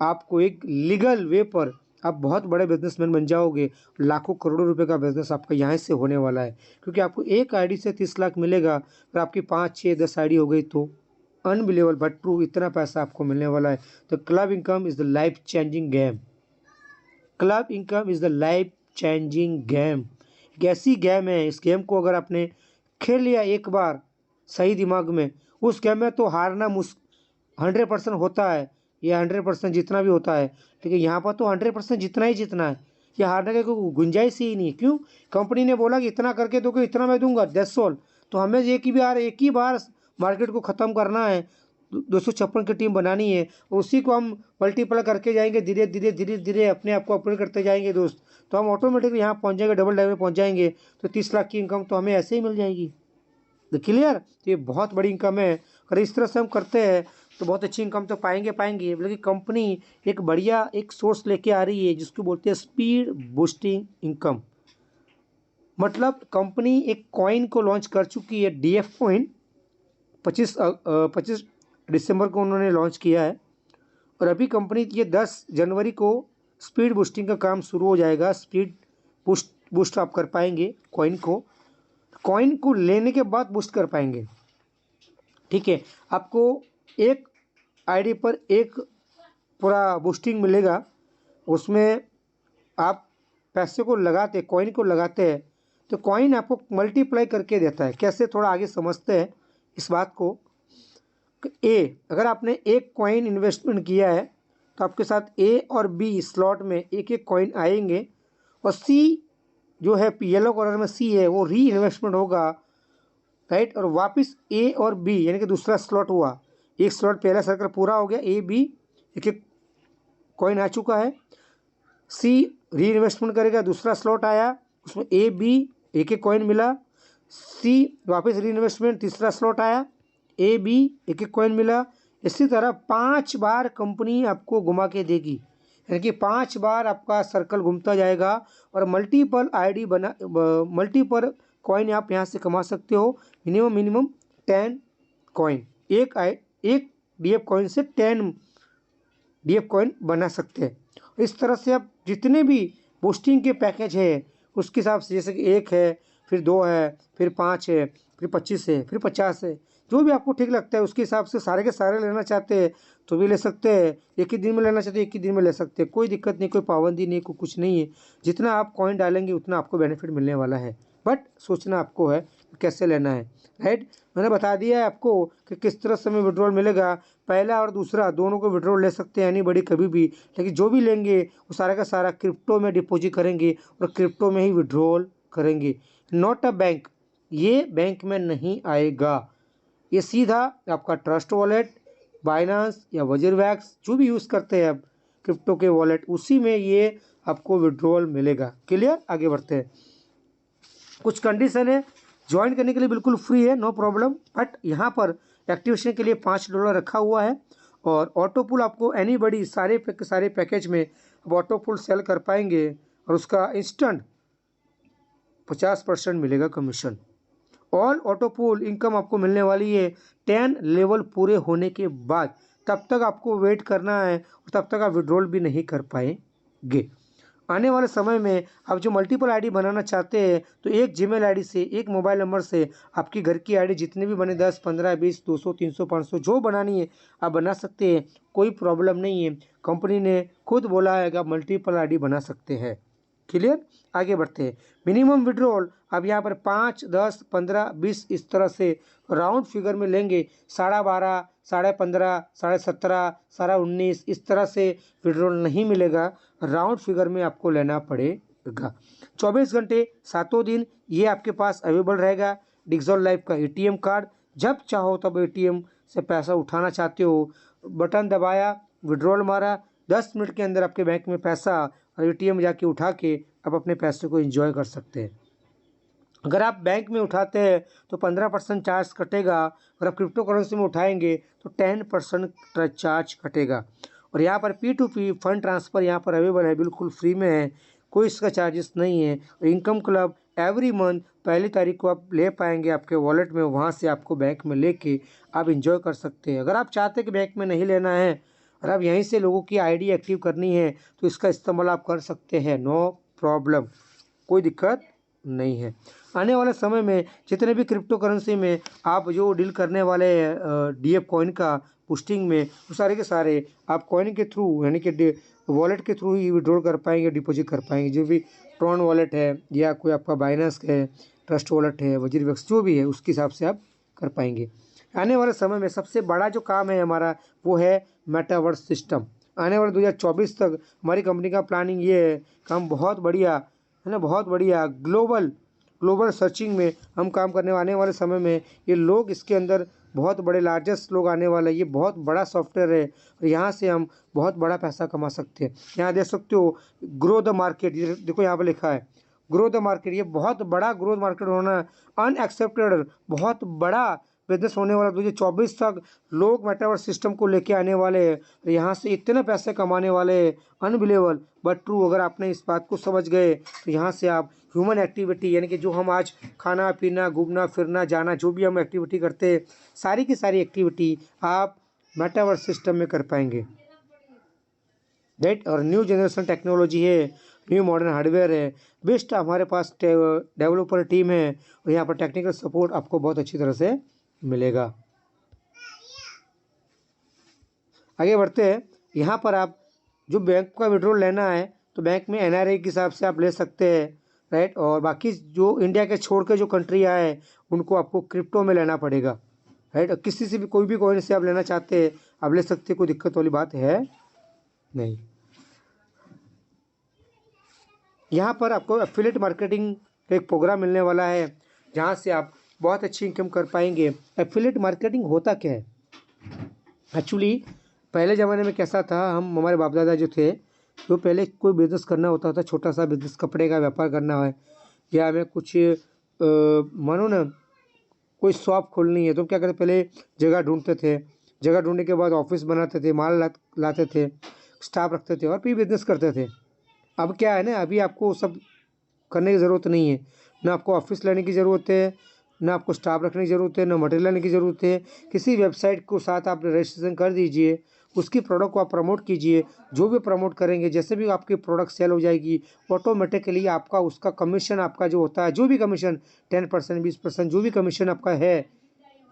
आपको एक लीगल वे पर आप बहुत बड़े बिजनेसमैन बन जाओगे। लाखों करोड़ों रुपए का बिजनेस आपका यहाँ से होने वाला है, क्योंकि आपको एक आईडी से 30 लाख मिलेगा। अगर आपकी 5 6 10 आईडी हो गई तो अनबिलीवेबल बट ट्रू, इतना पैसा आपको मिलने वाला है। तो club income is the life changing game. Club income is the life changing game. एक ऐसी गेम है, इस गेम को अगर आपने खेल लिया एक बार सही दिमाग में, उस गेम में तो हारना 100% होता है, या 100% जितना भी होता है, लेकिन यहाँ पर तो 100% जितना ही जितना है, या हारने की कोई गुंजाइश ही नहीं है। क्यों? कंपनी ने बोला कि इतना करके दोगे, इतना मैं दूंगा, दैट्स ऑल। तो हमें एक ही बार मार्केट को ख़त्म करना है, 256 की टीम बनानी है, उसी को हम मल्टीप्लाई करके जाएंगे, धीरे धीरे धीरे धीरे अपने आप को अपग्रेड करते जाएंगे दोस्त, तो हम ऑटोमेटिकली यहाँ पहुँच जाएंगे, डबल डायमंड पहुँच जाएंगे। तो 30 लाख की इनकम तो हमें ऐसे ही मिल जाएगी। तो क्लियर? तो ये बहुत बड़ी इनकम है। अगर इस तरह से हम करते हैं तो बहुत अच्छी इनकम तो पाएंगे। लेकिन कंपनी एक बढ़िया एक सोर्स लेके आ रही है जिसको बोलते हैं स्पीड बूस्टिंग इनकम। मतलब कंपनी एक कॉइन को लॉन्च कर चुकी है, DF कॉइन 25 दिसंबर को उन्होंने लॉन्च किया है, और अभी कंपनी ये 10 जनवरी को स्पीड बूस्टिंग का काम शुरू हो जाएगा। स्पीड बूस्ट आप कर पाएंगे कॉइन को लेने के बाद बूस्ट कर पाएंगे। ठीक है। आपको एक आईडी पर एक पूरा बूस्टिंग मिलेगा, उसमें आप पैसे को लगाते, कॉइन को लगाते हैं तो कॉइन आपको मल्टीप्लाई करके देता है। कैसे, थोड़ा आगे समझते हैं इस बात को। अगर आपने एक कॉइन इन्वेस्टमेंट किया है तो आपके साथ ए और बी स्लॉट में एक एक कॉइन आएंगे, और सी जो है येलो कलर में सी है वो री इन्वेस्टमेंट होगा, राइट। और वापस ए और बी यानी कि दूसरा स्लॉट हुआ, एक स्लॉट पहला सर्कल पूरा हो गया, ए बी एक एक कॉइन आ चुका है, सी री इन्वेस्टमेंट करेगा, दूसरा स्लॉट आया उसमें ए बी एक एक कॉइन मिला, सी वापस री इन्वेस्टमेंट, तीसरा स्लॉट आया, ए बी एक एक कॉइन मिला। इसी तरह 5 बार कंपनी आपको घुमा के देगी, यानी कि 5 बार आपका सर्कल घूमता जाएगा और मल्टीपल आईडी बना, मल्टीपल कॉइन आप यहाँ से कमा सकते हो। मिनिमम 10 कॉइन, एक डीएफ कॉइन से 10 डीएफ कॉइन बना सकते हैं। इस तरह से आप जितने भी बूस्टिंग के पैकेज है उसके हिसाब से, जैसे कि 1 है, फिर 2 है, फिर 5 है, फिर 25 है, फिर 50 है, जो भी आपको ठीक लगता है उसके हिसाब से सारे के सारे लेना चाहते हैं तो भी ले सकते हैं, एक ही दिन में लेना चाहते हैं एक ही दिन में ले सकते हैं, कोई दिक्कत नहीं, कोई पाबंदी नहीं, कोई कुछ नहीं है। जितना आप कॉइन डालेंगे उतना आपको बेनिफिट मिलने वाला है, बट सोचना आपको है कि कैसे लेना है, राइट। मैंने बता दिया है आपको कि किस तरह से हमें विड्रॉल मिलेगा। पहला और दूसरा दोनों को विड्रॉल ले सकते हैं यानी बड़ी कभी भी, लेकिन जो भी लेंगे वो सारा का सारा क्रिप्टो में डिपॉजिट करेंगे और क्रिप्टो में ही विड्रॉल करेंगे, नॉट अ बैंक। ये बैंक में नहीं आएगा, ये सीधा आपका ट्रस्ट वॉलेट, बाइनांस या वजीरवैक्स जो भी यूज़ करते हैं आप क्रिप्टो के वॉलेट, उसी में ये आपको विड्रॉल मिलेगा। क्लियर, आगे बढ़ते हैं। कुछ कंडीशन है, ज्वाइन करने के लिए बिल्कुल फ्री है, नो प्रॉब्लम, बट यहाँ पर एक्टिवेशन के लिए $5 रखा हुआ है। और ऑटो पुल आपको एनी बडी सारे पैकेज में आप ऑटो पुल सेल कर पाएंगे और उसका इंस्टेंट 50% मिलेगा कमीशन। ऑल ऑटो पुल इनकम आपको मिलने वाली है 10 लेवल पूरे होने के बाद, तब तक आपको वेट करना है और तब तक आप विड्रॉल भी नहीं कर पाएंगे। आने वाले समय में आप जो मल्टीपल आईडी बनाना चाहते हैं तो एक जीमेल आईडी से, एक मोबाइल नंबर से आपकी घर की आईडी जितने भी बने 10, 15, 20, 200, 300, 500 जो बनानी है आप बना सकते हैं, कोई प्रॉब्लम नहीं है। कंपनी ने खुद बोला है कि आप मल्टीपल आईडी बना सकते हैं। क्लियर, आगे बढ़ते हैं। मिनिमम विड्रॉल अब यहाँ पर 5, 10, 15, 20 इस तरह से राउंड फिगर में लेंगे, 12.5, 15.5, 17.5, 19.5 इस तरह से विड्रॉल नहीं मिलेगा, राउंड फिगर में आपको लेना पड़ेगा। 24 घंटे 7 दिन ये आपके पास अवेलेबल रहेगा। डिक्सॉन लाइफ का एटीएम कार्ड, जब चाहो तब एटीएम से पैसा उठाना चाहते हो, बटन दबाया, विड्रॉल मारा, 10 मिनट के अंदर आपके बैंक में पैसा और एटीएम जाके उठा के आप अपने पैसे को एंजॉय कर सकते हैं। अगर आप बैंक में उठाते हैं तो 15% चार्ज कटेगा, अगर आप क्रिप्टो करेंसी में उठाएंगे तो 10% चार्ज कटेगा। और यहाँ पर P2P फंड ट्रांसफ़र यहाँ पर अवेलेबल है, बिल्कुल फ्री में है, कोई इसका चार्जेस नहीं है। और इनकम क्लब एवरी मंथ 1 तारीख को आप ले पाएंगे आपके वॉलेट में, वहाँ से आपको बैंक में लेके आप इंजॉय कर सकते हैं। अगर आप चाहते हैं कि बैंक में नहीं लेना है और आप यहीं से लोगों की आईडी एक्टिव करनी है तो इसका इस्तेमाल आप कर सकते हैं, नो प्रॉब्लम, कोई दिक्कत नहीं है। आने वाले समय में जितने भी क्रिप्टो करेंसी में आप जो डील करने वाले डीएफ कॉइन का बूस्टिंग में, वो सारे के सारे आप कॉइन के थ्रू यानी कि वॉलेट के थ्रू ही विड्रॉल कर पाएंगे, डिपॉजिट कर पाएंगे। जो भी ट्रॉन वॉलेट है या कोई आपका बाइनेंस है, ट्रस्ट वॉलेट है, वजीरवैक्स जो भी है उसके हिसाब से आप कर पाएंगे। आने वाले समय में सबसे बड़ा जो काम है हमारा वो है मेटावर्स सिस्टम। आने वाले 2024 तक हमारी कंपनी का प्लानिंग ये है कि हम बहुत बढ़िया है ना, बहुत बढ़िया ग्लोबल सर्चिंग में हम काम करने आने वाले समय में ये लोग इसके अंदर बहुत बड़े लार्जेस्ट लोग आने वाले, ये बहुत बड़ा सॉफ्टवेयर है और यहाँ से हम बहुत बड़ा पैसा कमा सकते हैं। यहाँ देख सकते हो ग्रो द मार्केट, ये देखो यहाँ पर लिखा है ग्रो द मार्केट, ये बहुत बड़ा ग्रोथ मार्केट होना, अनएक्सेप्टेड बहुत बड़ा बिजनेस होने वाला। 2024 तक लोग मेटावर्स सिस्टम को लेके आने वाले हैं, यहाँ से इतने पैसे कमाने वाले हैं, अनबिलीवेबल बट ट्रू। अगर आपने इस बात को समझ गए तो यहाँ से आप ह्यूमन एक्टिविटी यानी कि जो हम आज खाना पीना घूमना फिरना जाना जो भी हम एक्टिविटी करते हैं, सारी की सारी एक्टिविटी आप मेटावर्स सिस्टम में कर पाएंगे, राइट। और न्यू जनरेशन टेक्नोलॉजी है, न्यू मॉडर्न हार्डवेयर है, बेस्ट हमारे पास डेवलपर टीम है और यहाँ पर टेक्निकल सपोर्ट आपको बहुत अच्छी तरह से मिलेगा। आगे बढ़ते हैं। यहाँ पर आप जो बैंक का विड्रॉल लेना है तो बैंक में NRI के हिसाब से आप ले सकते हैं, राइट। और बाकी जो इंडिया के छोड़ के जो कंट्रियाँ हैं उनको आपको क्रिप्टो में लेना पड़ेगा, राइट। और किसी से भी कोई भी कॉइन से आप लेना चाहते हैं आप ले सकते हैं, कोई दिक्कत वाली बात है नहीं। यहाँ पर आपको एफिलिएट मार्केटिंग का एक प्रोग्राम मिलने वाला है जहाँ से आप बहुत अच्छी इनकम कर पाएंगे। एफिलिएट मार्केटिंग होता क्या है एक्चुअली, पहले ज़माने में कैसा था, हम हमारे बाप दादा जो थे तो पहले कोई बिज़नेस करना होता था, छोटा सा बिज़नेस, कपड़े का व्यापार करना है या हमें कुछ मानो ना कोई शॉप खोलनी है तो क्या करते, पहले जगह ढूंढते थे, जगह ढूंढने के बाद ऑफिस बनाते थे, माल लाते थे, स्टाफ रखते थे और फिर बिज़नेस करते थे। अब क्या है ना, अभी आपको सब करने की ज़रूरत नहीं है, ना आपको ऑफिस लेने की ज़रूरत है, ना आपको स्टाफ रखने की ज़रूरत है, ना मटेरियल लेने की ज़रूरत है। किसी वेबसाइट को साथ आप रजिस्ट्रेशन कर दीजिए, उसकी प्रोडक्ट को आप प्रमोट कीजिए, जो भी प्रमोट करेंगे, जैसे भी आपकी प्रोडक्ट सेल हो जाएगी ऑटोमेटिकली आपका उसका कमीशन, आपका जो होता है जो भी कमीशन 10% 20% जो भी कमीशन आपका है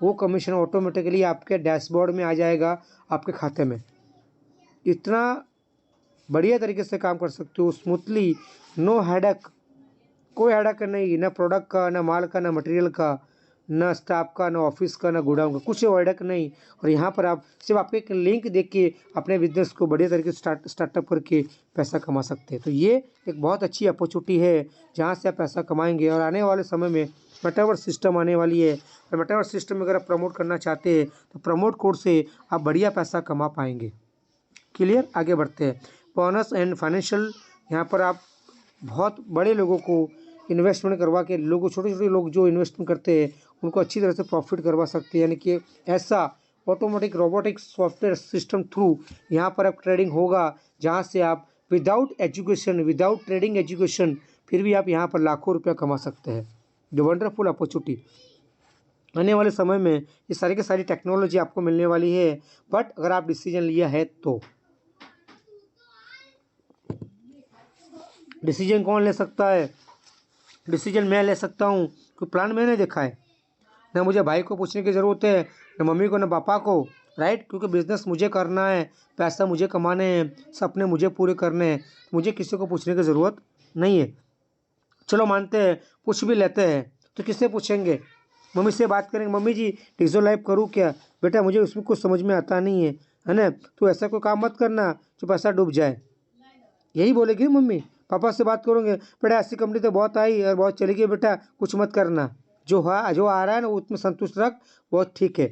वो कमीशन ऑटोमेटिकली आपके डैशबोर्ड में आ जाएगा, आपके खाते में। इतना बढ़िया तरीके से काम कर सकते हो स्मूथली, नो हेडेक, कोई हेडेक नहीं, ना प्रोडक्ट का, ना माल का, ना मटेरियल का, ना स्टाफ का, ना ऑफिस का, ना गोडाउन का, कुछ हेडेक नहीं। और यहाँ पर आप सिर्फ आप एक लिंक देख के अपने बिजनेस को बढ़िया तरीके से स्टार्टअप करके पैसा कमा सकते हैं। तो ये एक बहुत अच्छी अपॉर्चुनिटी है जहाँ से आप पैसा कमाएंगे। और आने वाले समय में मेटावर्स सिस्टम आने वाली है, और मेटावर्स सिस्टम में अगर आप प्रमोट करना चाहते हैं तो प्रमोट कोड से आप बढ़िया पैसा कमा पाएंगे। क्लियर, आगे बढ़ते हैं। बोनस एंड फाइनेंशियल, यहाँ पर आप बहुत बड़े लोगों को इन्वेस्टमेंट करवा के, लोगों छोटे छोटे लोग जो इन्वेस्टमेंट करते हैं उनको अच्छी तरह से प्रॉफिट करवा सकते हैं। यानी कि ऐसा automatic robotic software system through यहाँ पर अब ट्रेडिंग होगा जहाँ से आप without education, without trading education फिर भी आप यहाँ पर लाखों रुपया कमा सकते हैं। जो वंडरफुल अपॉर्चुनिटी आने वाले समय में ये सारी की सारी टेक्नोलॉजी आपको मिलने वाली है, बट अगर आप डिसीजन लिया है तो। डिसीजन कौन ले सकता है? डिसीजन मैं ले सकता हूँ, कोई प्लान मैंने देखा है, ना मुझे भाई को पूछने की ज़रूरत है, ना मम्मी को, ना पापा को, राइट। क्योंकि बिज़नेस मुझे करना है, पैसा मुझे कमाने हैं, सपने मुझे पूरे करने हैं, मुझे किसी को पूछने की ज़रूरत नहीं है। चलो मानते हैं पूछ भी लेते हैं तो किससे पूछेंगे? मम्मी से बात करेंगे, मम्मी जी डिजिटल लाइफ करूँ क्या? बेटा मुझे उसमें कुछ समझ में आता नहीं है ना, तो ऐसा कोई काम मत करना जो पैसा डूब जाए, यही बोलेगी मम्मी। पापा से बात करोगे, बेटा ऐसी कंपनी तो बहुत आई और बहुत चली गई, बेटा कुछ मत करना, जो आ रहा है ना उसमें संतुष्ट रख, बहुत ठीक है,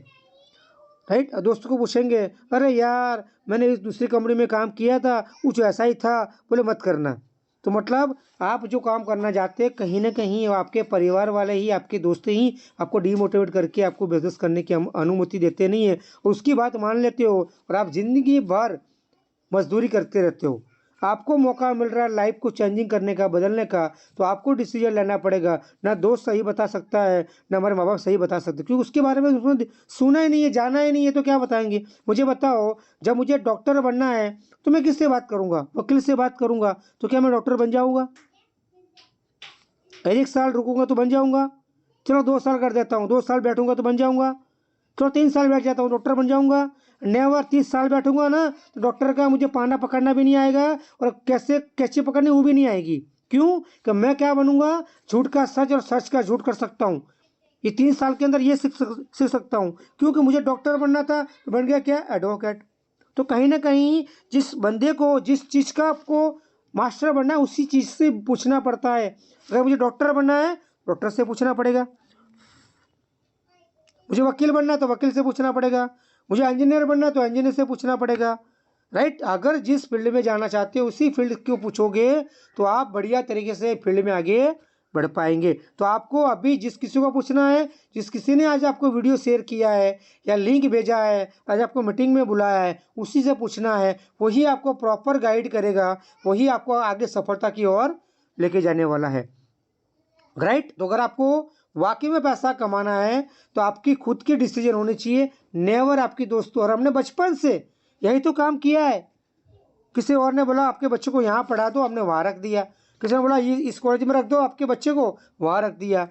राइट। दोस्तों को पूछेंगे, अरे यार मैंने इस दूसरी कंपनी में काम किया था, कुछ ऐसा ही था, बोले मत करना। तो मतलब आप जो काम करना चाहते हैं कहीं ना कहीं आपके परिवार वाले ही, आपके दोस्त ही आपको डीमोटिवेट करके आपको बिजनेस करने की अनुमति देते नहीं है, और उसकी बात मान लेते हो और आप जिंदगी भर मजदूरी करते रहते हो। आपको मौका मिल रहा है लाइफ को चेंजिंग करने का, बदलने का, तो आपको डिसीजन लेना पड़ेगा। ना दोस्त सही बता सकता है, ना हमारे माँ बाप सही बता सकते, क्योंकि उसके बारे में उसने सुना ही नहीं है, जाना ही नहीं है, तो क्या बताएंगे। मुझे बताओ, जब मुझे डॉक्टर बनना है तो मैं किससे बात करूँगा? वकील से बात करूँगा, तो क्या मैं डॉक्टर बन जाऊँगा? 1 साल रुकूंगा तो बन जाऊँगा, चलो 2 साल कर देता हूँ, 2 साल बैठूंगा तो बन जाऊँगा, चलो 3 साल बैठ जाता हूँ, डॉक्टर बन जाऊँगा। नेवर 30 साल बैठूंगा ना तो डॉक्टर का मुझे पाना पकड़ना भी नहीं आएगा, और कैसे कैची पकड़नी वो भी नहीं आएगी। क्यों? कि मैं क्या बनूंगा, झूठ का सच और सच का झूठ कर सकता हूँ। ये 3 साल के अंदर ये सीख सकता हूँ, क्योंकि मुझे डॉक्टर बनना था तो बन गया क्या, एडवोकेट। तो कहीं ना कहीं जिस बंदे को जिस चीज़ का आपको मास्टर बनना है उसी चीज़ से पूछना पड़ता है। अगर मुझे डॉक्टर बनना है डॉक्टर से पूछना पड़ेगा, मुझे वकील बनना है तो वकील से पूछना पड़ेगा, मुझे इंजीनियर बनना है तो इंजीनियर से पूछना पड़ेगा, राइट। अगर जिस फील्ड में जाना चाहते हो उसी फील्ड को पूछोगे तो आप बढ़िया तरीके से फील्ड में आगे बढ़ पाएंगे। तो आपको अभी जिस किसी को पूछना है, जिस किसी ने आज आपको वीडियो शेयर किया है या लिंक भेजा है, आज आपको मीटिंग में बुलाया है, उसी से पूछना है। वही आपको प्रॉपर गाइड करेगा, वही आपको आगे सफलता की ओर लेके जाने वाला है, राइट। तो अगर आपको वाकई में पैसा कमाना है तो आपकी खुद की डिसीजन होनी चाहिए, नेवर आपकी दोस्तों। और हमने बचपन से यही तो काम किया है। किसी और ने बोला आपके बच्चे को यहाँ पढ़ा दो, हमने वहाँ रख दिया। किसी ने बोला ये इस कॉलेज में रख दो आपके बच्चे को, वहाँ रख दिया।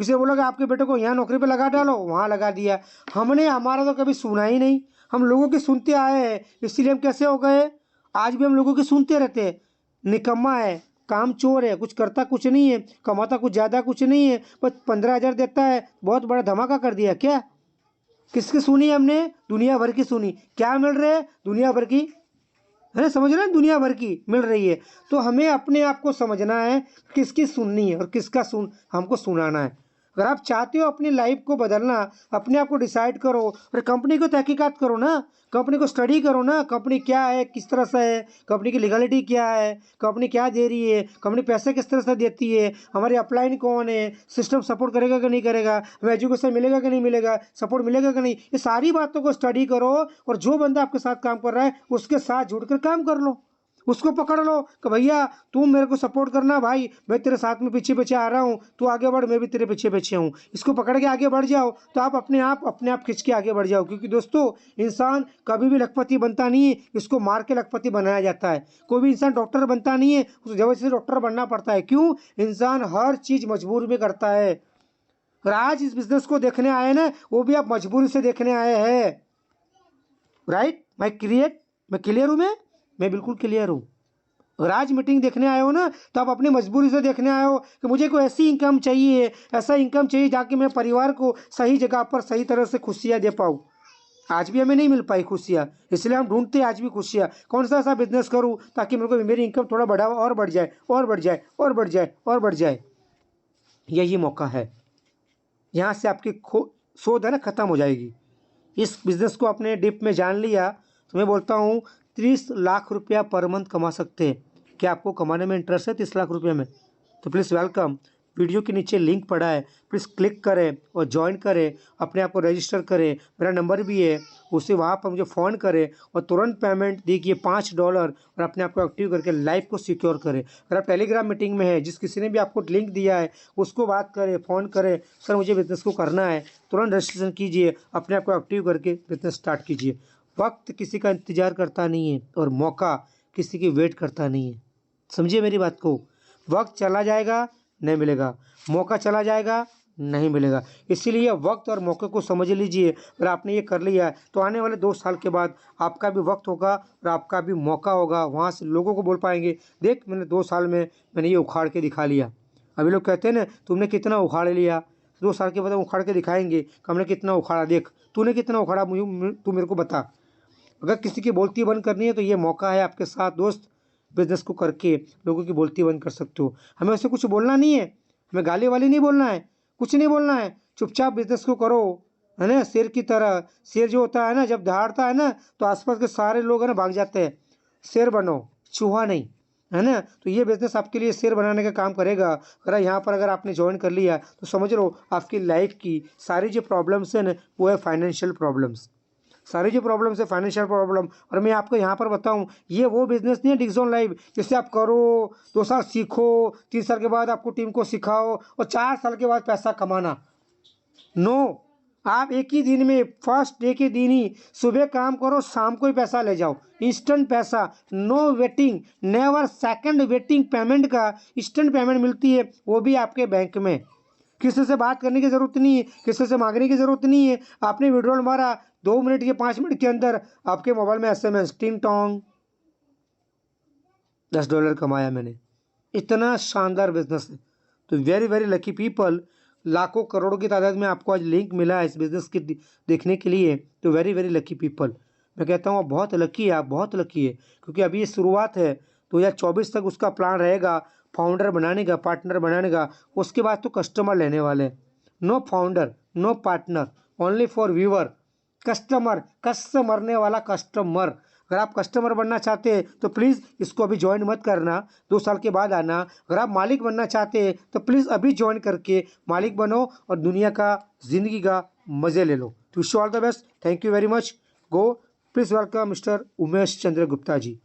किसी ने बोला कि आपके बेटे को यहाँ नौकरी पे लगा डालो, वहाँ लगा दिया। हमने हमारा तो कभी सुना ही नहीं, हम लोगों की सुनते आए हैं, इसीलिए हम कैसे हो गए। आज भी हम लोगों की सुनते रहते हैं। निकम्मा है, काम चोर है, कुछ करता कुछ नहीं है, कमाता कुछ ज़्यादा कुछ नहीं है, बस 15,000 देता है, बहुत बड़ा धमाका कर दिया क्या। किसकी सुनी हमने? दुनिया भर की सुनी। क्या मिल रहा है? दुनिया भर की, है ना, समझ रहे हैं, दुनिया भर की मिल रही है। तो हमें अपने आप को समझना है किसकी सुननी है और किसका हमको सुनाना है। अगर आप चाहते हो अपनी लाइफ को बदलना, अपने आप को डिसाइड करो और कंपनी को तहकीकात करो ना, कंपनी को स्टडी करो ना, कंपनी क्या है, किस तरह से है, कंपनी की लीगलिटी क्या है, कंपनी क्या दे रही है, कंपनी पैसे किस तरह से देती है, हमारे अपलाइन कौन है, सिस्टम सपोर्ट करेगा कि नहीं करेगा, हमें एजुकेशन मिलेगा कि नहीं मिलेगा, सपोर्ट मिलेगा कि नहीं, ये सारी बातों को स्टडी करो और जो बंदा आपके साथ काम कर रहा है उसके साथ जुड़कर काम कर लो। उसको पकड़ लो कि भैया तू मेरे को सपोर्ट करना, भाई मैं तेरे साथ में पीछे पीछे आ रहा हूँ, तू आगे बढ़, मैं भी तेरे पीछे पीछे हूँ। इसको पकड़ के आगे बढ़ जाओ तो आप अपने आप खिंच के आगे बढ़ जाओ। क्योंकि दोस्तों, इंसान कभी भी लखपति बनता नहीं है, इसको मार के लखपति बनाया जाता है। कोई भी इंसान डॉक्टर बनता नहीं है, उसको जबरदस्ती से डॉक्टर बनना पड़ता है। क्यों? इंसान हर चीज़ मजबूर में करता है। और आज इस बिजनेस को देखने आए ना, वो भी आप मजबूरी से देखने आए हैं। राइट? मैं क्लियर हूँ। मैं बिल्कुल क्लियर हूँ। अगर आज मीटिंग देखने आए हो ना, तो आप अपनी मजबूरी से देखने आए हो कि मुझे कोई ऐसी इनकम चाहिए, ऐसा इनकम चाहिए ताकि मैं परिवार को सही जगह पर सही तरह से खुशियाँ दे पाऊँ। आज भी हमें नहीं मिल पाई खुशियाँ, इसलिए हम ढूंढते हैं आज भी खुशियाँ। कौन सा ऐसा बिजनेस करूँ ताकि मेरे को मेरी इनकम थोड़ा बढ़ावा और बढ़ जाए और बढ़ जाए और बढ़ जाए और बढ़ जाए। यही मौका है। यहाँ से आपकी शोध है ना ख़त्म हो जाएगी। इस बिज़नेस को आपने डिप में जान लिया तो मैं बोलता हूँ 30 लाख रुपया पर मंथ कमा सकते हैं। क्या आपको कमाने में इंटरेस्ट है 30 लाख रुपये में? तो प्लीज़ वेलकम। वीडियो के नीचे लिंक पड़ा है, प्लीज़ क्लिक करें और ज्वाइन करें, अपने आप को रजिस्टर करें। मेरा नंबर भी है, उसे वहाँ पर मुझे फ़ोन करें और तुरंत पेमेंट देखिए $5 और अपने आप को एक्टिव करके लाइफ को सिक्योर करें। अगर आप टेलीग्राम मीटिंग में है, जिस किसी ने भी आपको लिंक दिया है उसको बात करें, फ़ोन करें, सर मुझे बिजनेस को करना है, तुरंत रजिस्ट्रेशन कीजिए, अपने आप को एक्टिव करके बिजनेस स्टार्ट कीजिए। वक्त किसी का इंतज़ार करता नहीं है और मौका किसी की वेट करता नहीं है। समझिए मेरी बात को। वक्त चला जाएगा, नहीं मिलेगा, मौका चला जाएगा, नहीं मिलेगा। इसीलिए वक्त और मौके को समझ लीजिए। अगर आपने ये कर लिया तो आने वाले 2 साल के बाद आपका भी वक्त होगा और आपका भी मौका होगा। वहाँ से लोगों को बोल पाएंगे, देख मैंने 2 साल में मैंने ये उखाड़ के दिखा लिया। अभी लोग कहते हैं ना, तुमने कितना उखाड़ लिया। 2 साल के बाद हम उखाड़ के दिखाएंगे कि हमने कितना उखाड़ा। देख तूने कितना उखाड़ा, तू मेरे को बता। अगर किसी की बोलती बंद करनी है तो ये मौका है आपके साथ दोस्त। बिजनेस को करके लोगों की बोलती बंद कर सकते हो। हमें वैसे कुछ बोलना नहीं है, हमें गाली वाली नहीं बोलना है, कुछ नहीं बोलना है। चुपचाप बिजनेस को करो, है ना। शेर की तरह, शेर जो होता है ना, जब दहाड़ता है ना तो आसपास के सारे लोग है ना भाग जाते हैं। शेर बनो, चूहा नहीं, है ना। तो ये बिजनेस आपके लिए शेर बनाने का काम करेगा। अगर यहाँ पर अगर आपने ज्वाइन कर लिया तो समझ लो आपकी लाइफ की सारी जो प्रॉब्लम्स है ना, वो है फाइनेंशियल प्रॉब्लम्स। सारी जो प्रॉब्लम्स है फाइनेंशियल प्रॉब्लम। और मैं आपको यहाँ पर बताऊँ, ये वो बिजनेस नहीं है डिक्सॉन लाइव जिससे आप करो, 2 साल सीखो, 3 साल के बाद आपको टीम को सिखाओ और 4 साल के बाद पैसा कमाना। नो, आप एक ही दिन में, फर्स्ट डे के दिन ही सुबह काम करो, शाम को ही पैसा ले जाओ। इंस्टेंट पैसा, no waiting, never second waiting. Payment का इंस्टेंट पेमेंट मिलती है, वो भी आपके बैंक में। किसी से बात करने की ज़रूरत नहीं है, किसी से मांगने की ज़रूरत नहीं है। आपने विड्रॉल मारा, 2 मिनट के 5 मिनट के अंदर आपके मोबाइल में SMS, टिंग टोंग, $10 कमाया मैंने। इतना शानदार बिजनेस है। तो वेरी वेरी लकी पीपल। लाखों करोड़ों की तादाद में आपको आज लिंक मिला है इस बिज़नेस के देखने के लिए। तो वेरी वेरी लकी पीपल। मैं कहता हूँ आप बहुत लकी है, आप बहुत लकी है। क्योंकि अभी ये शुरुआत है, 2024 तक उसका प्लान रहेगा फाउंडर बनाने का, पार्टनर बनाने का। उसके बाद तो कस्टमर लेने वाले हैं। No founder, no partner, only for viewer. Customer, customer मरने वाला कस्टमर। अगर आप कस्टमर बनना चाहते हैं तो प्लीज़ इसको अभी ज्वाइन मत करना, 2 साल के बाद आना। अगर आप मालिक बनना चाहते हैं तो प्लीज़ अभी ज्वाइन करके मालिक बनो और दुनिया का, ज़िंदगी का मज़े ले लो। तो wish you all the best. Thank you very much. Go, please welcome mister Umesh Chandra Gupta ji.